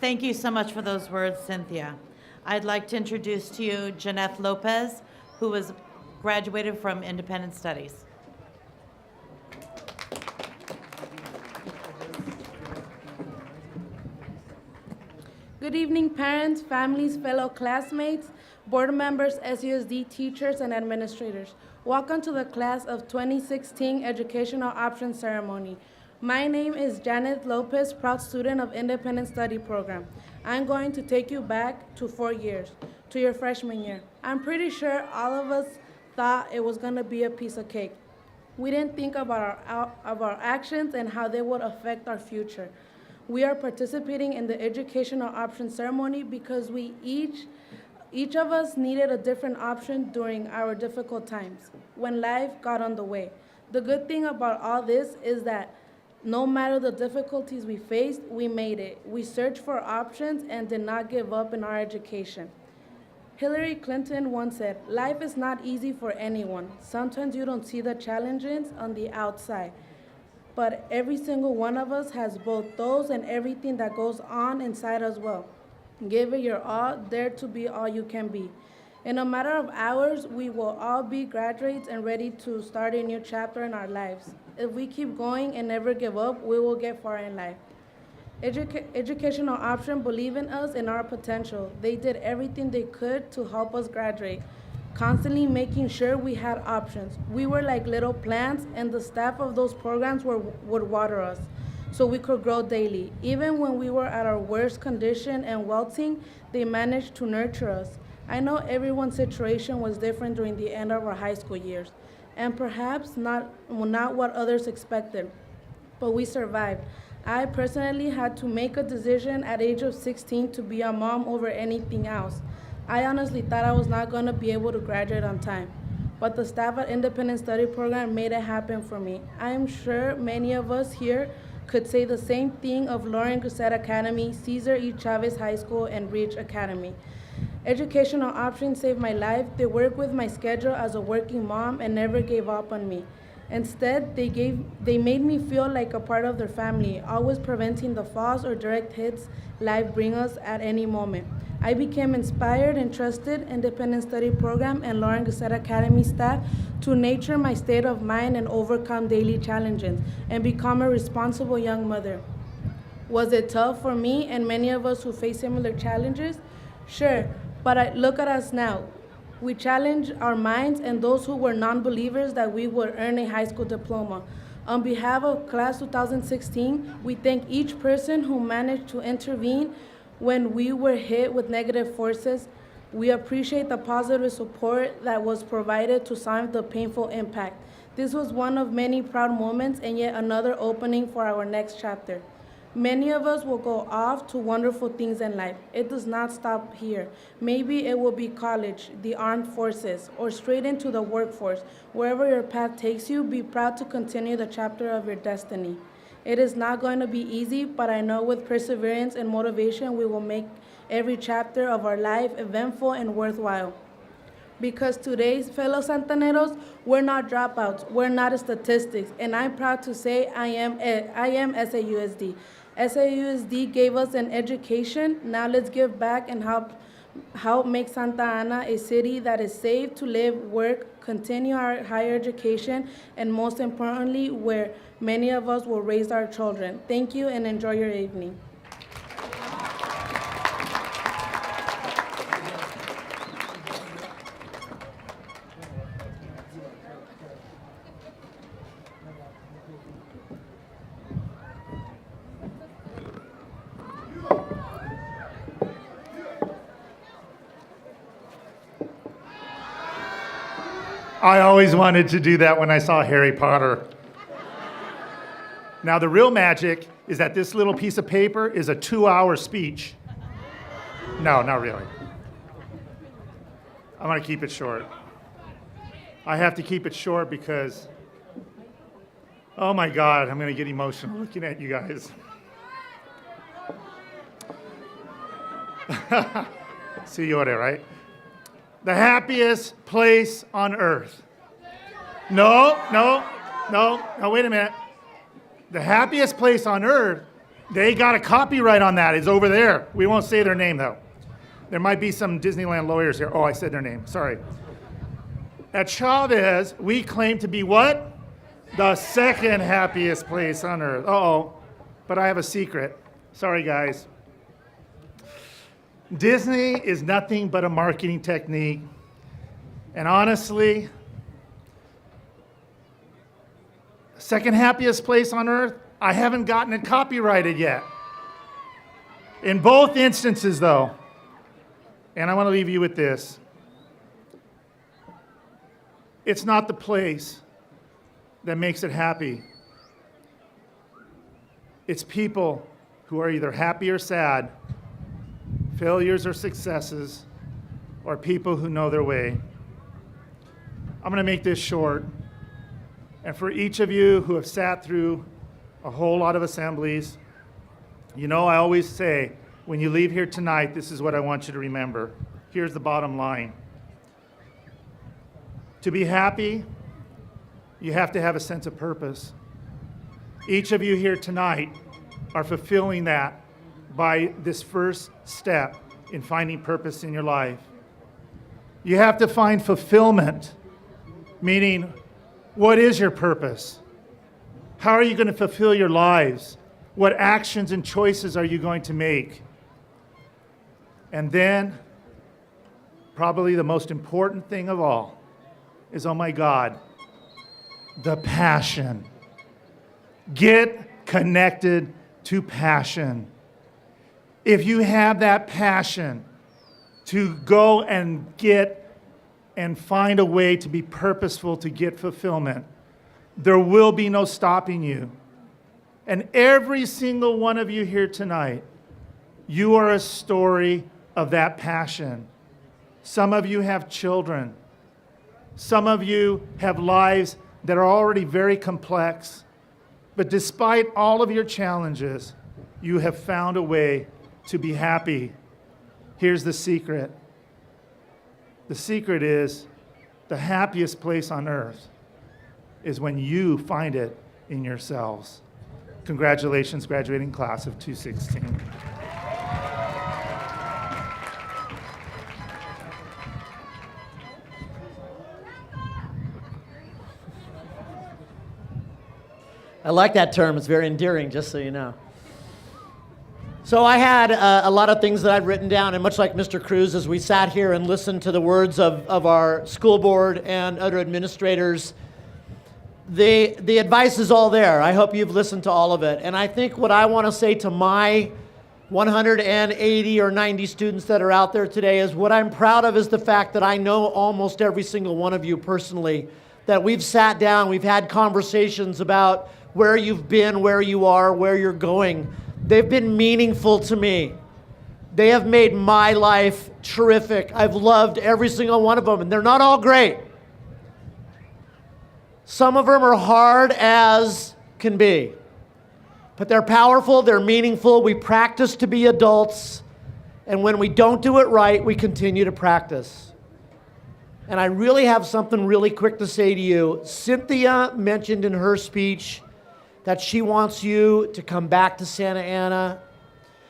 Thank you so much for those words, Cynthia. I'd like to introduce to you Jeanette Lopez, who was graduated from Independent Studies. Good evening, parents, families, fellow classmates, board members, SUSD teachers, and administrators. Welcome to the class of 2016 Educational Options Ceremony. My name is Janet Lopez, proud student of Independent Study Program. I'm going to take you back to 4 years, to your freshman year. I'm pretty sure all of us thought it was going to be a piece of cake. We didn't think about our actions and how they would affect our future. We are participating in the Educational Options Ceremony because each of us needed a different option during our difficult times when life got on the way. The good thing about all this is that no matter the difficulties we faced, we made it. We searched for options and did not give up in our education. Hillary Clinton once said, "Life is not easy for anyone. Sometimes you don't see the challenges on the outside. But every single one of us has both those and everything that goes on inside as well. Give it your all, dare to be all you can be." In a matter of hours, we will all be graduates and ready to start a new chapter in our lives. If we keep going and never give up, we will get far in life. Educational Option believe in us and our potential. They did everything they could to help us graduate, constantly making sure we had options. We were like little plants, and the staff of those programs would water us so we could grow daily. Even when we were at our worst condition and wilting, they managed to nurture us. I know everyone's situation was different during the end of our high school years, and perhaps not what others expected, but we survived. I personally had to make a decision at age of 16 to be a mom over anything else. I honestly thought I was not going to be able to graduate on time, but the staff at Independent Study Program made it happen for me. I am sure many of us here could say the same thing of Lauren Grisette Academy, Cesar E. Chavez High School, and Reach Academy. Educational Options saved my life. They worked with my schedule as a working mom and never gave up on me. Instead, they made me feel like a part of their family, always preventing the falls or direct hits life brings us at any moment. I became inspired and trusted Independent Study Program and Lauren Grisette Academy staff to nurture my state of mind and overcome daily challenges and become a responsible young mother. Was it tough for me and many of us who face similar challenges? Sure, but look at us now. We challenged our minds and those who were non-believers that we would earn a high school diploma. On behalf of Class 2016, we thank each person who managed to intervene when we were hit with negative forces. We appreciate the positive support that was provided to solve the painful impact. This was one of many proud moments and yet another opening for our next chapter. Many of us will go off to wonderful things in life. It does not stop here. Maybe it will be college, the armed forces, or straight into the workforce. Wherever your path takes you, be proud to continue the chapter of your destiny. It is not going to be easy, but I know with perseverance and motivation, we will make every chapter of our life eventful and worthwhile. Because today's fellow Santaneros, we're not dropouts, we're not statistics, and I'm proud to say I am SAUSD. SAUSD gave us an education. Now let's give back and help make Santa Ana a city that is safe to live, work, continue our higher education, and most importantly, where many of us will raise our children. Thank you and enjoy your evening. I always wanted to do that when I saw Harry Potter. Now, the real magic is that this little piece of paper is a 2-hour speech. No, not really. I'm going to keep it short. I have to keep it short because, oh my God, I'm going to get emotional looking at you guys. Señores, right? The happiest place on earth. No, wait a minute. The happiest place on earth They got a copyright on that. It's over there. We won't say their name, though. There might be some Disneyland lawyers here. Oh, I said their name. Sorry. At Chavez, we claim to be what? The second happiest place on earth. Uh-oh. But I have a secret. Sorry, guys. Disney is nothing but a marketing technique. And honestly, second happiest place on earth, I haven't gotten it copyrighted yet. In both instances, though, and I want to leave you with this. It's not the place that makes it happy. It's people who are either happy or sad, failures or successes, or people who know their way. I'm going to make this short. And for each of you who have sat through a whole lot of assemblies, you know I always say, when you leave here tonight, this is what I want you to remember. Here's the bottom line. To be happy, you have to have a sense of purpose. Each of you here tonight are fulfilling that by this first step in finding purpose in your life. You have to find fulfillment, meaning, what is your purpose? How are you going to fulfill your lives? What actions and choices are you going to make? And then, probably the most important thing of all is, oh my God, the passion. Get connected to passion. If you have that passion to go and get and find a way to be purposeful to get fulfillment, there will be no stopping you. And every single one of you here tonight, you are a story of that passion. Some of you have children. Some of you have lives that are already very complex. But despite all of your challenges, you have found a way to be happy. Here's the secret. The secret is the happiest place on earth is when you find it in yourselves. Congratulations, graduating class of 2016. I like that term. It's very endearing, just so you know. So I had a lot of things that I'd written down, and much like Mr. Cruz, as we sat here and listened to the words of our school board and other administrators, the advice is all there. I hope you've listened to all of it. And I think what I want to say to my 180 or 90 students that are out there today is what I'm proud of is the fact that I know almost every single one of you personally, that we've sat down, we've had conversations about where you've been, where you are, where you're going. They've been meaningful to me. They have made my life terrific. I've loved every single one of them, and they're not all great. Some of them are hard as can be, but they're powerful, they're meaningful. We practice to be adults, and when we don't do it right, we continue to practice. And I really have something really quick to say to you. Cynthia mentioned in her speech that she wants you to come back to Santa Ana.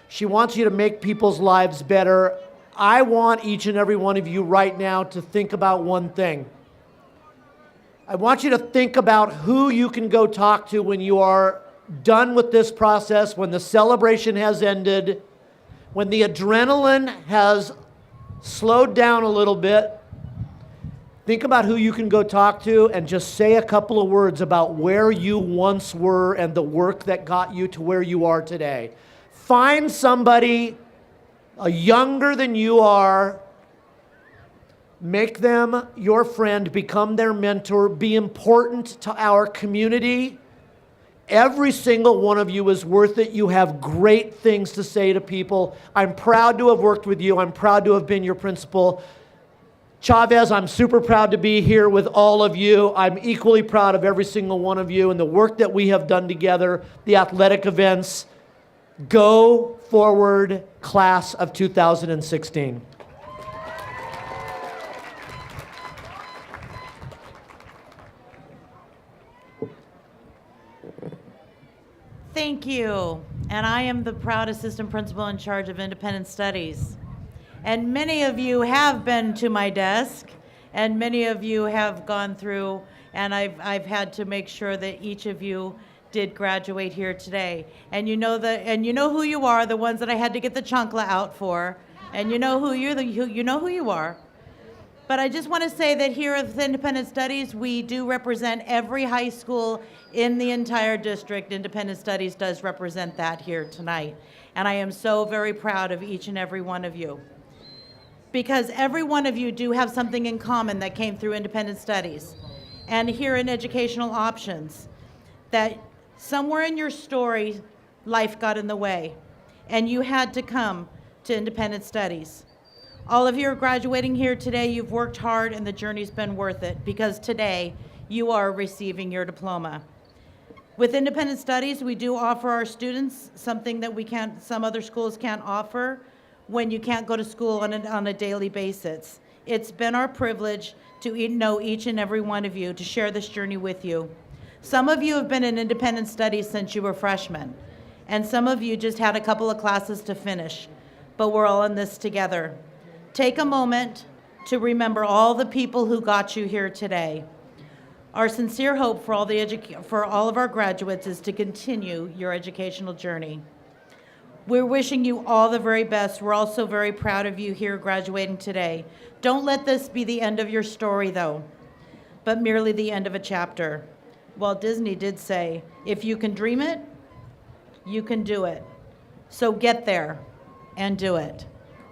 She wants you to make people's lives better. I want each and every one of you right now to think about one thing. I want you to think about who you can go talk to when you are done with this process, when the celebration has ended, when the adrenaline has slowed down a little bit. Think about who you can go talk to and just say a couple of words about where you once were and the work that got you to where you are today. Find somebody younger than you are. Make them your friend, become their mentor, be important to our community. Every single one of you is worth it. You have great things to say to people. I'm proud to have worked with you. I'm proud to have been your principal. Chavez, I'm super proud to be here with all of you. I'm equally proud of every single one of you and the work that we have done together, the athletic events. Go forward, class of 2016. Thank you. and I am the proud assistant principal in charge of independent studies. And many of you have been to my desk, and many of you have gone through, and I've had to make sure that each of you did graduate here today. And you know who you are, the ones that I had to get the chancla out for, and you know who you are. But I just want to say that here at Independent Studies, we do represent every high school in the entire district. Independent Studies does represent that here tonight. And I am so very proud of each and every one of you. Because every one of you do have something in common that came through Independent Studies. And here in Educational Options, that somewhere in your story, life got in the way. And you had to come to Independent Studies. All of you are graduating here today. You've worked hard and the journey's been worth it, because today you are receiving your diploma. With Independent Studies, we do offer our students something that some other schools can't offer when you can't go to school on a daily basis. It's been our privilege to know each and every one of you, to share this journey with you. Some of you have been in Independent Studies since you were freshmen, and some of you just had a couple of classes to finish, but we're all in this together. Take a moment to remember all the people who got you here today. Our sincere hope for all of our graduates is to continue your educational journey. We're wishing you all the very best. We're also very proud of you here graduating today. Don't let this be the end of your story, though, but merely the end of a chapter. Walt Disney did say, if you can dream it, you can do it. So get there and do it.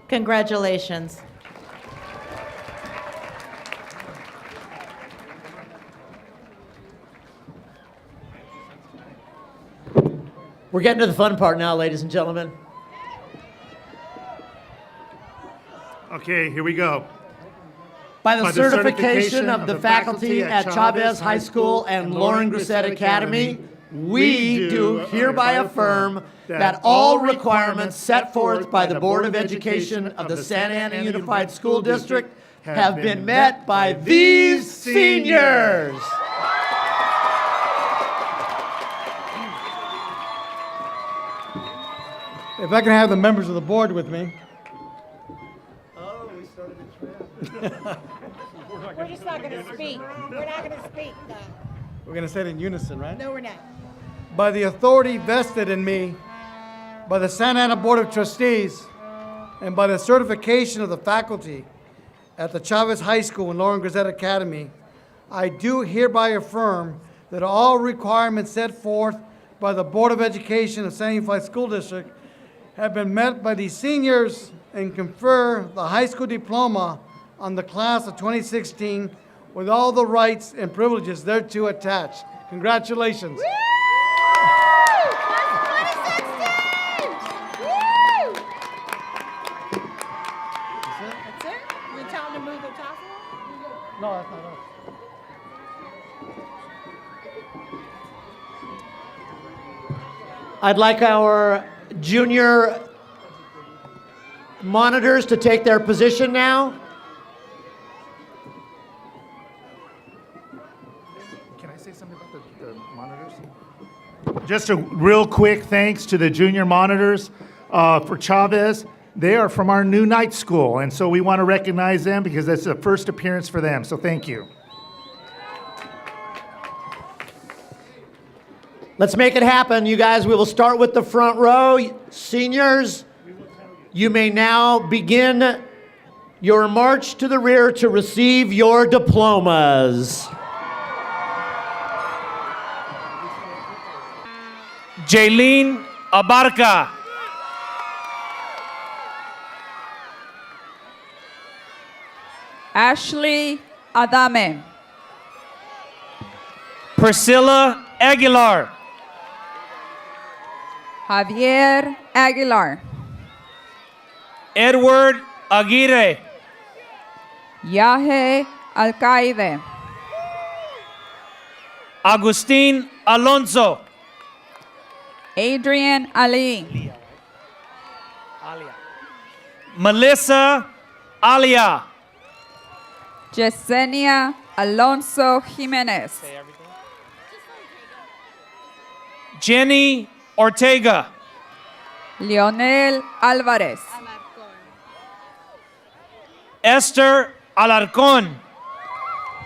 Congratulations. We're getting to the fun part now, ladies and gentlemen. Okay, here we go. By the certification of the faculty at Chavez High School and Lauren Grissett Academy, we do hereby affirm that all requirements set forth by the Board of Education of the Santa Ana Unified School District have been met by these seniors. If I can have the members of the board with me. We're just not going to speak. We're not going to speak, though. We're going to say it in unison, right? No, we're not. By the authority vested in me by the Santa Ana Board of Trustees and by the certification of the faculty at the Chavez High School and Lauren Grissett Academy, I do hereby affirm that all requirements set forth by the Board of Education of Santa Ana Unified School District have been met by these seniors and confer the high school diploma on the class of 2016 with all the rights and privileges thereto attached. Congratulations. That's it? You tell them to move the top one? No, that's not us. I'd like our junior monitors to take their position now. Can I say something about the monitors? Just a real quick thanks to the junior monitors for Chavez. They are from our new night school, and so we want to recognize them because that's the first appearance for them, so thank you. Let's make it happen, you guys. We will start with the front row. Seniors, you may now begin your march to the rear to receive your diplomas. Jaylene Abarca. Ashley Adame. Priscilla Aguilar. Javier Aguilar. Edward Aguirre. Yahe Alcaide. Agustin Alonso. Adrian Ali. Melissa Alia. Yesenia Alonso Jimenez. Jenny Ortega. Leonel Álvarez. Esther Alarcón,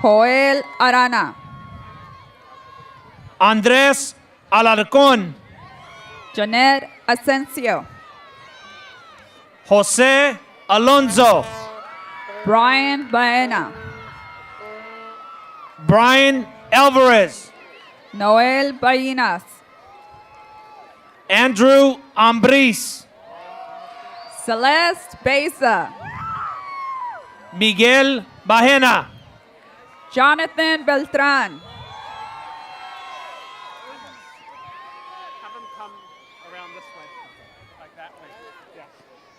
Joel Arana. Andrés Alarcón, Janet Asensio. José Alonso, Brian Baena. Brian Alvarez, Noel Bainas. Andrew Ambris, Celeste Beza. Miguel Bajena, Jonathan Beltran.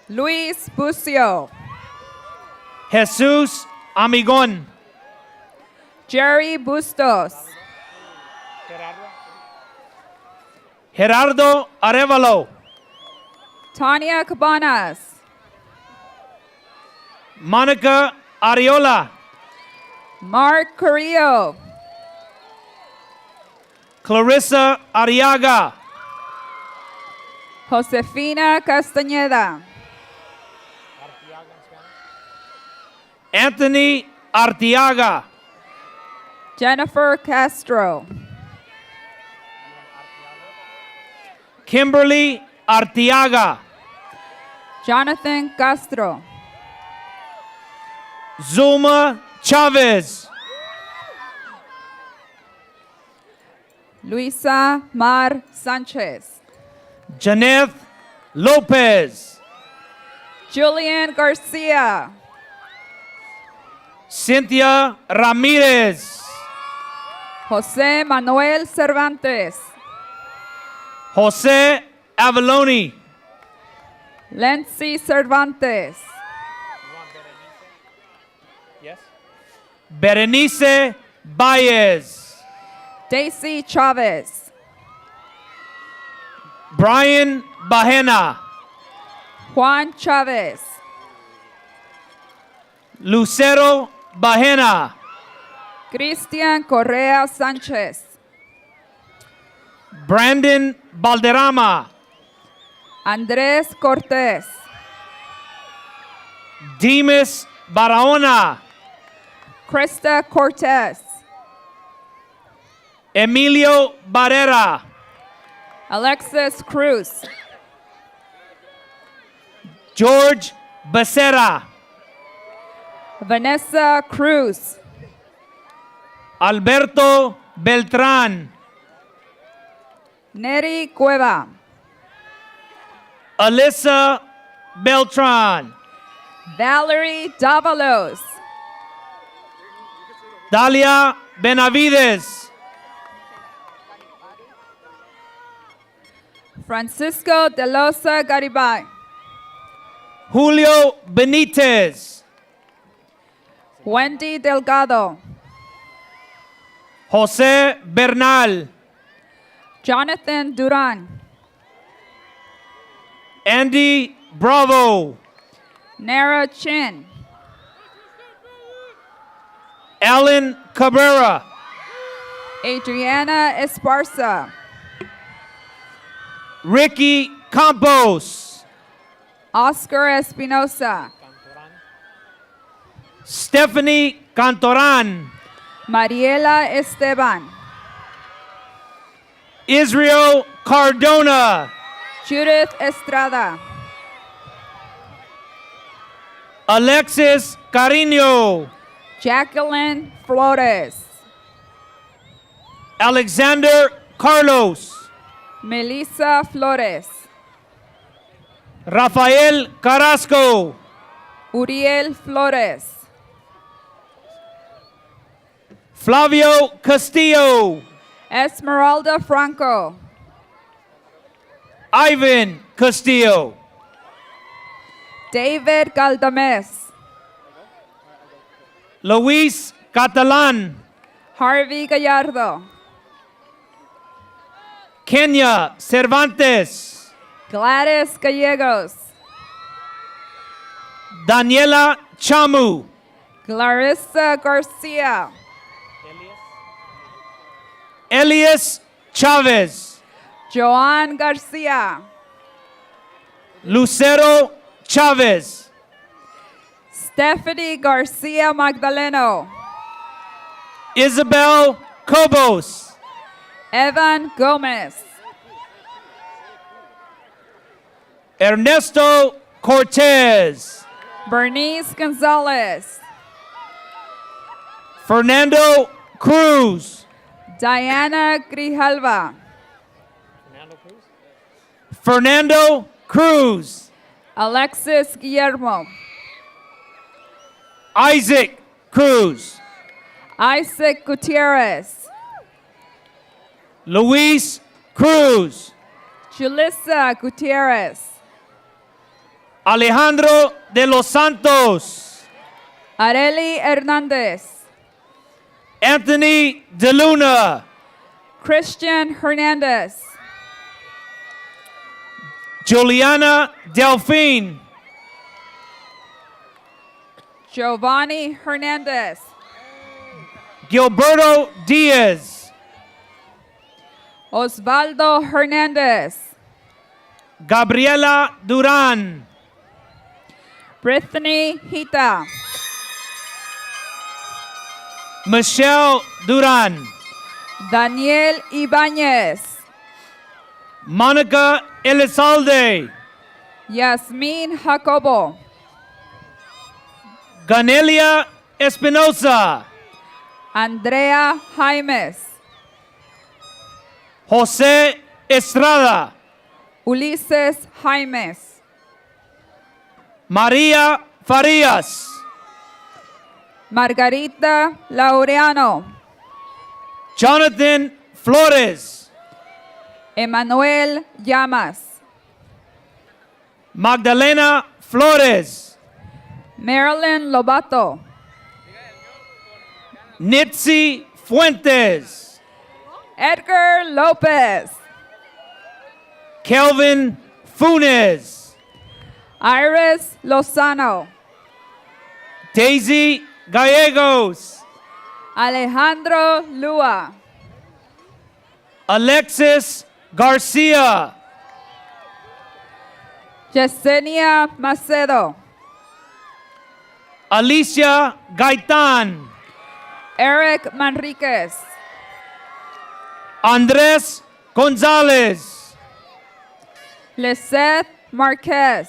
Luis Bucio. Jesus Amigón, Jerry Bustos. Gerardo Arevalo, Tanya Cabanas. Monica Ariola, Mark Carrillo. Clarissa Arriaga, Josefina Castañeda. Anthony Artiaga, Jennifer Castro. Kimberly Artiaga, Jonathan Castro. Zulma Chavez, Luisa Mar Sanchez. Janeth Lopez, Julian Garcia. Cynthia Ramirez, Jose Manuel Cervantes. Jose Avaloni, Lency Cervantes. Berenice Baez, Daisy Chavez. Brian Bajena, Juan Chavez. Lucero Bajena, Cristian Correa Sánchez. Brandon Valderrama, Andrés Cortés. Demas Barahona, Krista Cortez. Emilio Barrera, Alexis Cruz. George Becerra, Vanessa Cruz. Alberto Beltrán, Neri Cueva. Alyssa Beltran, Valerie Davalos. Dalia Benavides, Francisco de Loza Garibay. Julio Benitez, Wendy Delgado. Jose Bernal, Jonathan Duran. Andy Bravo, Nara Chin. Alan Cabrera, Adriana Esparza. Ricky Campos, Oscar Espinosa. Stephanie Cantoran, Mariela Esteban. Israel Cardona, Judith Estrada. Alexis Carino, Jacqueline Flores. Alexander Carlos, Melissa Flores. Rafael Carrasco, Uriel Flores. Flavio Castillo, Esmeralda Franco. Ivan Castillo, David Galdames. Luis Catalan, Harvey Gallardo. Kenya Cervantes, Gladys Gallegos. Daniela Chamu, Clarissa Garcia. Elias Chavez, Joan Garcia. Lucero Chavez. Stephanie Garcia Magdaleno. Isabel Cobos. Evan Gomez. Ernesto Cortez. Bernice Gonzalez. Fernando Cruz. Diana Grijalva. Fernando Cruz. Alexis Guillermo. Isaac Cruz. Isaac Gutierrez. Luis Cruz. Julissa Gutierrez. Alejandro de los Santos. Areli Hernandez. Anthony De Luna. Christian Hernandez. Juliana Delfin. Giovanni Hernandez. Gilberto Diaz. Osvaldo Hernandez. Gabriela Duran. Brittany Hita. Michelle Duran. Daniel Ibanez. Monica Elizalde. Yasmin Jacobo. Ganelia Espinosa. Andrea Jaimes. Jose Estrada. Ulises Jaimes. Maria Farias. Margarita Laureano. Jonathan Flores. Emanuel Llamas. Magdalena Flores. Marilyn Lobato. Nitzi Fuentes. Edgar Lopez. Kelvin Funes. Iris Lozano. Daisy Gallegos. Alejandro Lua. Alexis Garcia. Yesenia Macedo. Alicia Gaitan. Eric Manriquez. Andres Gonzalez. Lisette Marquez.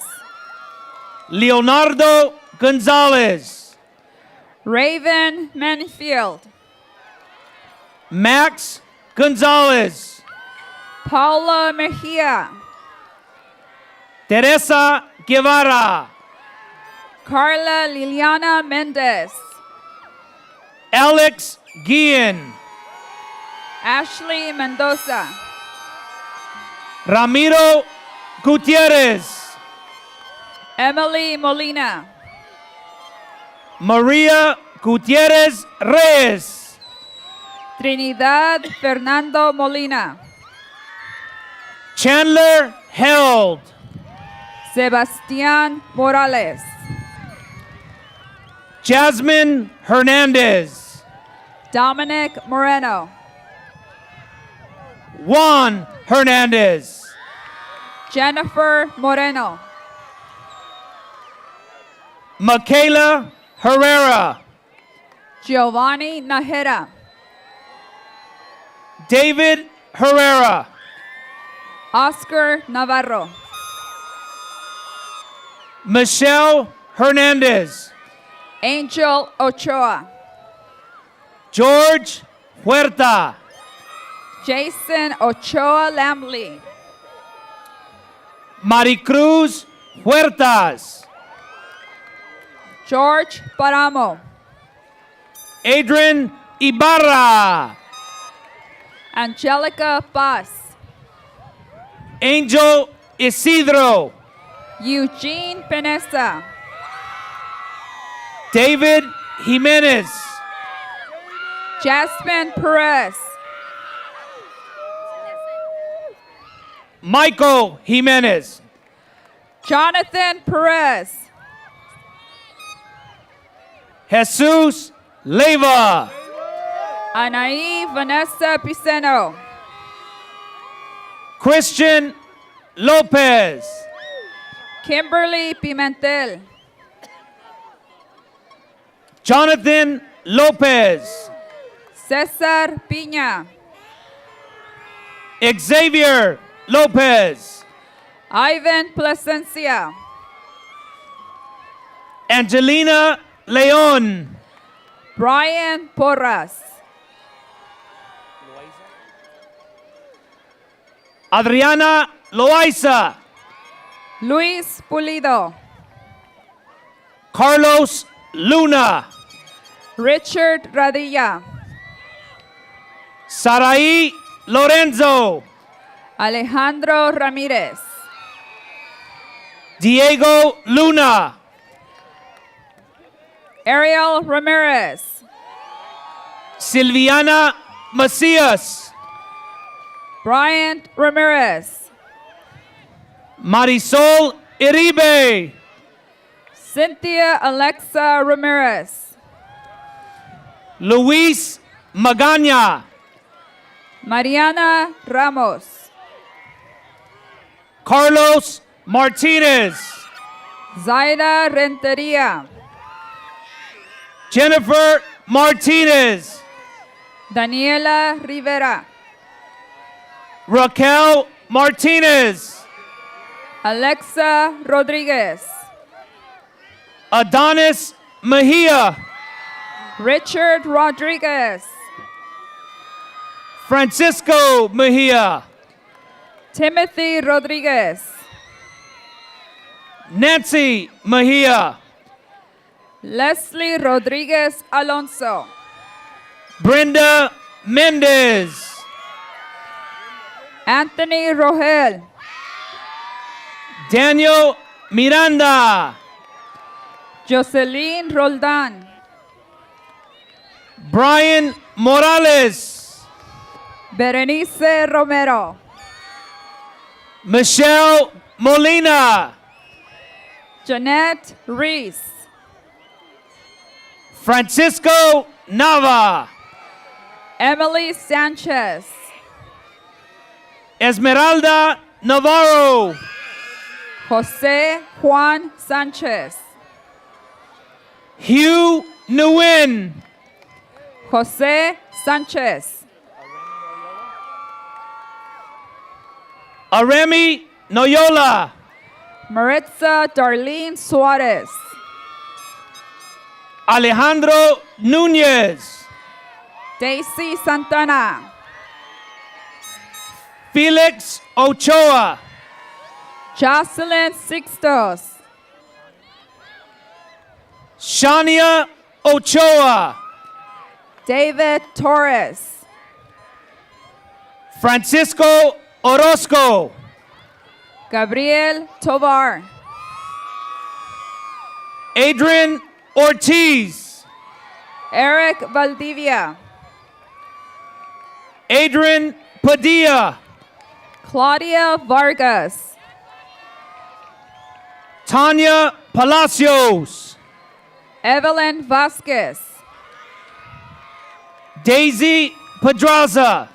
Leonardo Gonzalez. Raven Manfield. Max Gonzalez. Paula Mejia. Teresa Guevara. Carla Liliana Mendez. Alex Guillen. Ashley Mendoza. Ramiro Gutierrez. Emily Molina. Maria Gutierrez Reyes. Trinidad Fernando Molina. Chandler Held. Sebastián Morales. Jasmine Hernandez. Dominic Moreno. Juan Hernandez. Jennifer Moreno. Michaela Herrera. Giovanni Najera. David Herrera. Oscar Navarro. Michelle Hernandez. Angel Ochoa. George Huerta. Jason Ochoa Lamley. Maricruz Huertas. George Paramo. Adrian Ibarra. Angelica Paz. Angel Isidro. Eugene Penesa. David Jimenez. Jasmine Perez. Michael Jimenez. Jonathan Perez. Jesus Leyva. Anaí Vanessa Piceno. Christian Lopez. Kimberly Pimentel. Jonathan Lopez. Cesar Piña. Xavier Lopez. Ivan Plasencia. Angelina Leon. Brian Porras. Adriana Loaiza. Luis Pulido. Carlos Luna. Richard Radilla. Sarai Lorenzo. Alejandro Ramirez. Diego Luna. Ariel Ramirez. Silviana Macias. Bryant Ramirez. Marisol Iribe. Cynthia Alexa Ramirez. Luis Magana. Mariana Ramos. Carlos Martinez. Zaida Renteria. Jennifer Martinez. Daniela Rivera. Raquel Martinez. Alexa Rodriguez. Adonis Mejia. Richard Rodriguez. Francisco Mejia. Timothy Rodriguez. Nancy Mejia. Leslie Rodriguez Alonso. Brenda Mendez. Anthony Rogel. Daniel Miranda. Jocelyn Roldan. Brian Morales. Berenice Romero. Michelle Molina. Jeanette Reese. Francisco Nava. Emily Sanchez. Esmeralda Navarro. Jose Juan Sanchez. Hugh Nguyen. Jose Sanchez. Aremi Noyola. Maritza Darlene Suarez. Alejandro Nunez. Daisy Santana. Felix Ochoa. Jocelyn Sixtos. Shania Ochoa. David Torres. Francisco Orozco. Gabriel Tovar. Adrian Ortiz. Eric Valdivia. Adrian Padilla. Claudia Vargas. Tanya Palacios. Evelyn Vasquez. Daisy Pedraza.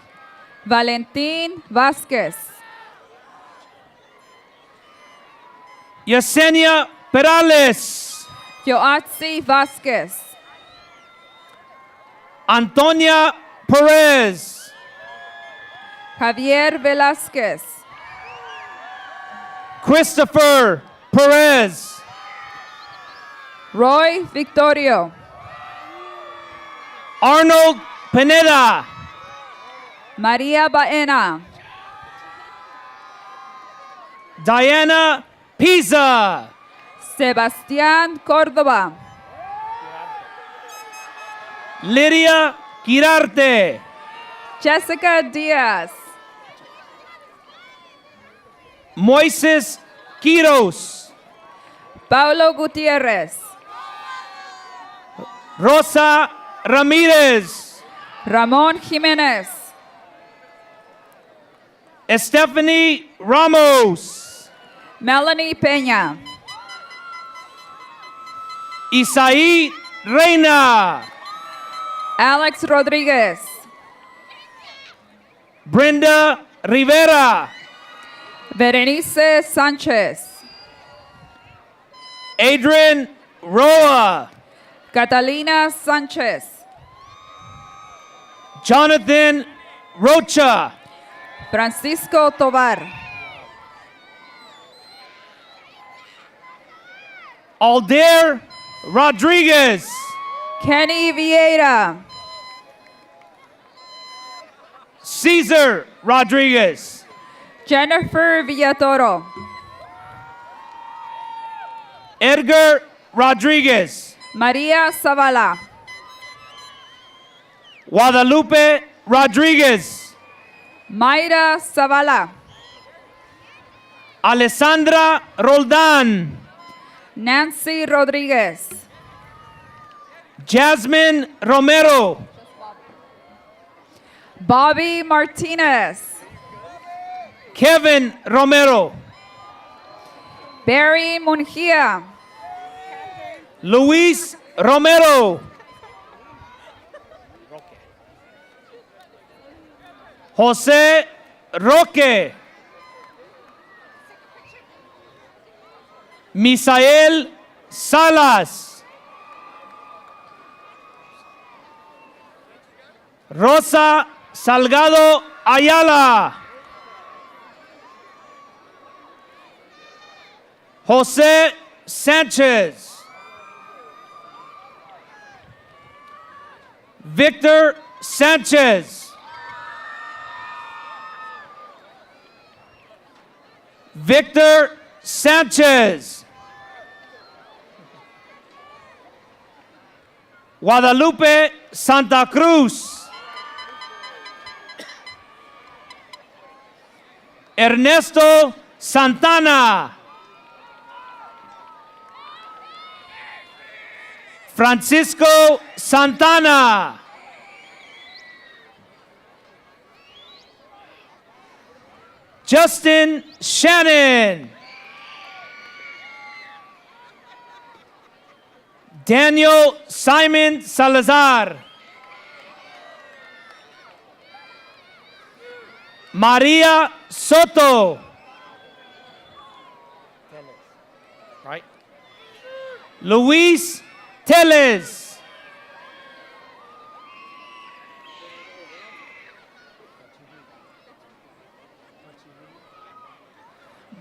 Valentin Vasquez. Yesenia Perales. Yoatzi Vasquez. Antonia Perez. Javier Velázquez. Christopher Perez. Roy Victorio. Arnold Pineda. Maria Baena. Diana Pisa. Sebastián Córdoba. Lydia Girarte. Jessica Diaz. Moises Quiros. Paulo Gutierrez. Rosa Ramirez. Ramón Jiménez. Stephanie Ramos. Melanie Peña. Isaí Reina. Alex Rodríguez. Brenda Rivera. Berenice Sánchez. Adrian Roa. Catalina Sanchez. Jonathan Rocha. Francisco Tovar. Aldair Rodriguez. Kenny Vieira. Cesar Rodriguez. Jennifer Villatoro. Edgar Rodriguez. Maria Zavala. Guadalupe Rodriguez. Mayra Zavala. Alessandra Roldan. Nancy Rodriguez. Jasmine Romero. Bobby Martinez. Kevin Romero. Barry Mungia. Luis Romero. Jose Roque. Misael Salas. Rosa Salgado Ayala. Jose Sanchez. Victor Sanchez. Victor Sanchez. Guadalupe Santa Cruz. Ernesto Santana. Francisco Santana. Justin Shannon. Daniel Simon Salazar. Maria Soto. Right. Luis Teles.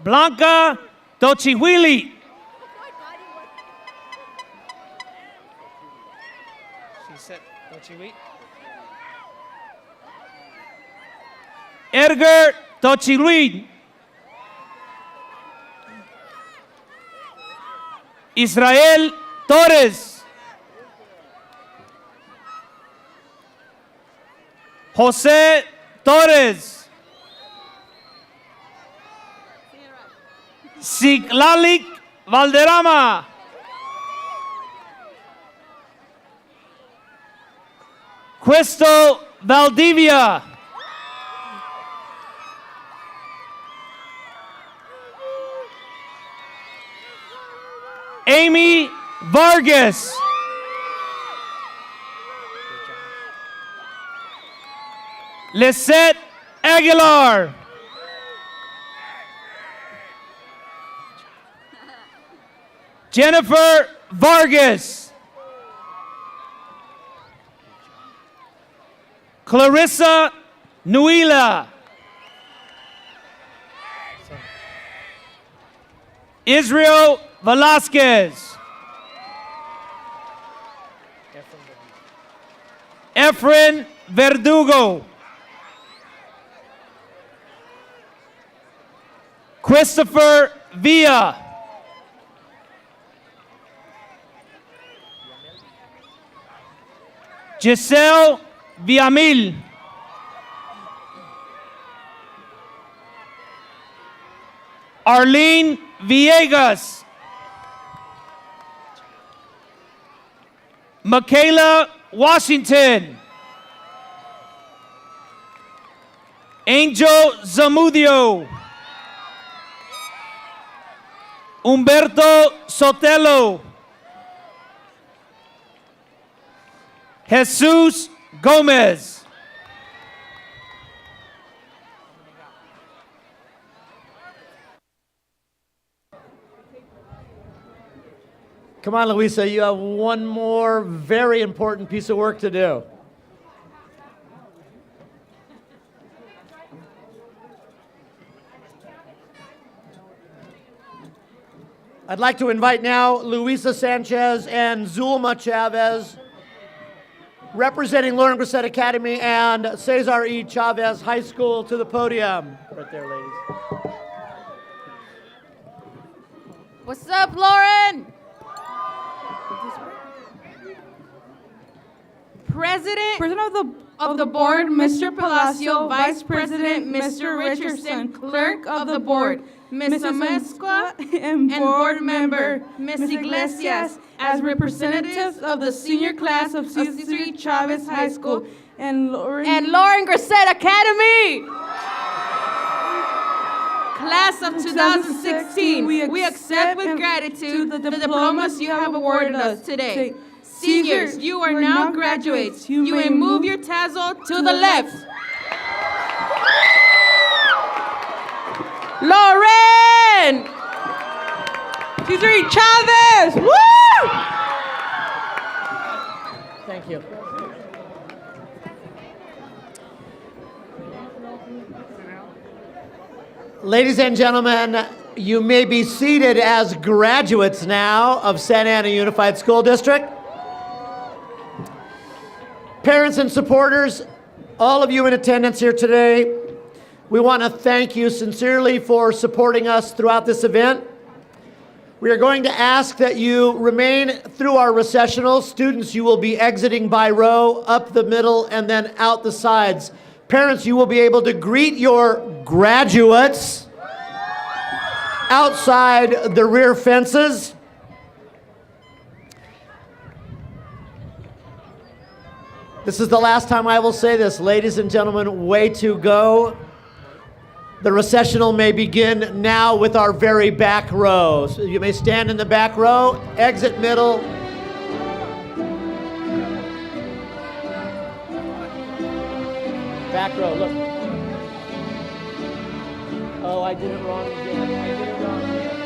Blanca Tochihuili. She said Tochihuili. Edgar Tochihuili. Israel Torres. Jose Torres. Siglalik Valderrama. Crystal Valdivia. Amy Vargas. Lisette Aguilar. Jennifer Vargas. Clarissa Nuila. Israel Velasquez. Efren Verdugo. Christopher Villa. Giselle Villamil. Arlene Villegas. Michaela Washington. Angel Zamudio. Humberto Sotelo. Jesus Gomez. Come on, Luisa, you have one more very important piece of work to do. I'd like to invite now Luisa Sanchez and Zulma Chavez, representing Lauren Grissett Academy and Cesar E. Chavez High School, to the podium. Right there, ladies. What's up, Lauren? President of the board, Mr. Palacio. Vice President, Mr. Richardson. Clerk of the board, Ms. Amezcua. And board member, Ms. Iglesias, as representatives of the senior class of C3 Chavez High School And Lauren. and Lauren Grissett Academy. Class of 2016, we accept with gratitude the diplomas you have awarded us today. Seniors, you are now graduates. You may move your tassel to the left. Lauren! C3 Chavez! Woo! Thank you. Ladies and gentlemen, you may be seated as graduates now of Santa Ana Unified School District. Parents and supporters, all of you in attendance here today, we want to thank you sincerely for supporting us throughout this event. We are going to ask that you remain through our recessional. Students, you will be exiting by row, up the middle, and then out the sides. Parents, you will be able to greet your graduates outside the rear fences. This is the last time I will say this. Ladies and gentlemen, way to go. The recessional may begin now with our very back row. So you may stand in the back row, exit middle. Back row, look. Oh, I did it wrong again. I did it wrong again.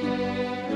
Amen.